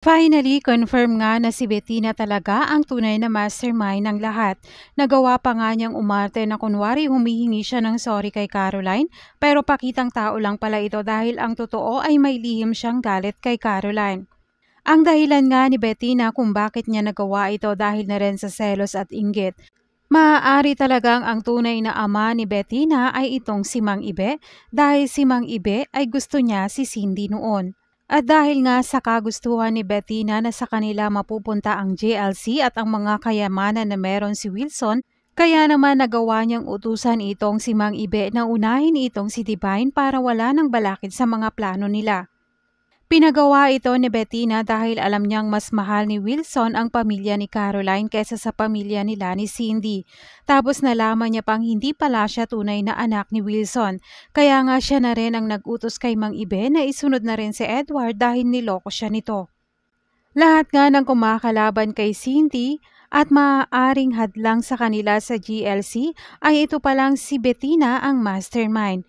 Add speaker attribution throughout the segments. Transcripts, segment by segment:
Speaker 1: Finally, confirm nga na si Bettina talaga ang tunay na mastermind ng lahat. Nagawa pa nga niyang umarte na kunwari humihingi siya ng sorry kay Caroline, pero pakitang tao lang pala ito dahil ang totoo ay may lihim siyang galit kay Caroline. Ang dahilan nga ni Bettina kung bakit niya nagawa ito dahil na rin sa selos at inggit. Maaari talagang ang tunay na ama ni Bettina ay itong si Mang Ibe dahil si Mang Ibe ay gusto niya si Cindy noon. At dahil nga sa kagustuhan ni Bettina na sa kanila mapupunta ang JLC at ang mga kayamanan na meron si Wilson, kaya naman nagawa niyang utusan itong si Mang Ibe na unahin itong si Divine para wala nang balakid sa mga plano nila. Pinagawa ito ni Bettina dahil alam niyang mas mahal ni Wilson ang pamilya ni Caroline kaysa sa pamilya nila ni Cindy. Tapos nalaman niya pang hindi pala siya tunay na anak ni Wilson. Kaya nga siya na rin ang nag-utos kay Mang Ibe na isunod na rin si Edward dahil niloko siya nito. Lahat nga ng kumakalaban kay Cindy at maaaring hadlang sa kanila sa GLC ay ito palang si Bettina ang mastermind.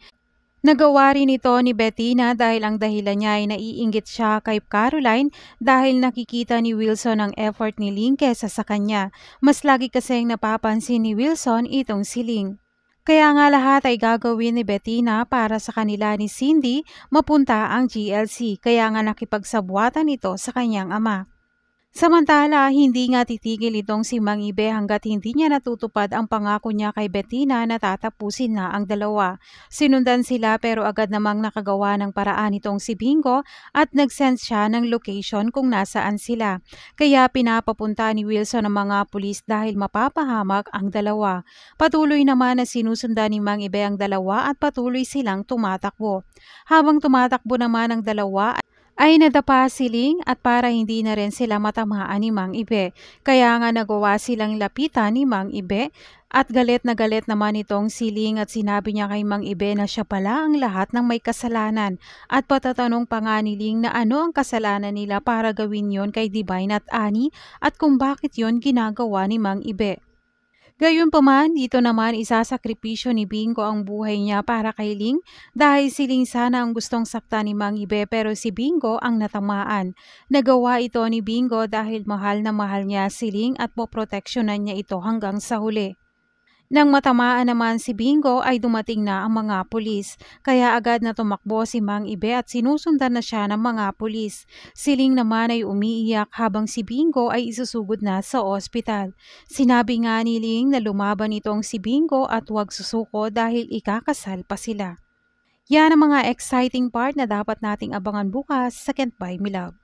Speaker 1: Nagawa rin ito ni Bettina dahil ang dahilan niya ay naiinggit siya kay Caroline dahil nakikita ni Wilson ang effort ni Ling kesa sa kanya. Mas lagi kasing napapansin ni Wilson itong si Ling. Kaya nga lahat ay gagawin ni Bettina para sa kanila ni Cindy mapunta ang GLC, kaya nga nakipagsabuatan ito sa kanyang ama. Samantala, hindi nga titigil itong si Mang Ibe hanggat hindi niya natutupad ang pangako niya kay Bettina na tatapusin na ang dalawa. Sinundan sila pero agad namang nakagawa ng paraan itong si Bingo at nag-send siya ng location kung nasaan sila. Kaya pinapapunta ni Wilson ang mga pulis dahil mapapahamak ang dalawa. Patuloy naman na sinusundan ni Mang Ibe ang dalawa at patuloy silang tumatakbo. Habang tumatakbo naman ang dalawa, ay nadapa si Ling at para hindi na rin sila matamaan ni Mang Ibe. Kaya nga nagawa silang lapitan ni Mang Ibe at galit na galit naman itong si Ling at sinabi niya kay Mang Ibe na siya pala ang lahat ng may kasalanan. At patatanong pa nga ni Ling na ano ang kasalanan nila para gawin yon kay Divine at Annie at kung bakit yon ginagawa ni Mang Ibe. Gayunpaman, dito naman isasakripisyo ni Bingo ang buhay niya para kay Ling dahil si Ling sana ang gustong saktan ni Mang Ibe pero si Bingo ang natamaan. Nagawa ito ni Bingo dahil mahal na mahal niya si Ling at poproteksyonan niya ito hanggang sa huli. Nang matamaan naman si Bingo ay dumating na ang mga pulis, kaya agad na tumakbo si Mang Ibe at sinusundan na siya ng mga pulis. Si Ling naman ay umiiyak habang si Bingo ay isusugod na sa ospital. Sinabi nga ni Ling na lumaban itong si Bingo at huwag susuko dahil ikakasal pa sila. Yan ang mga exciting part na dapat nating abangan bukas sa Can't Buy Me Love.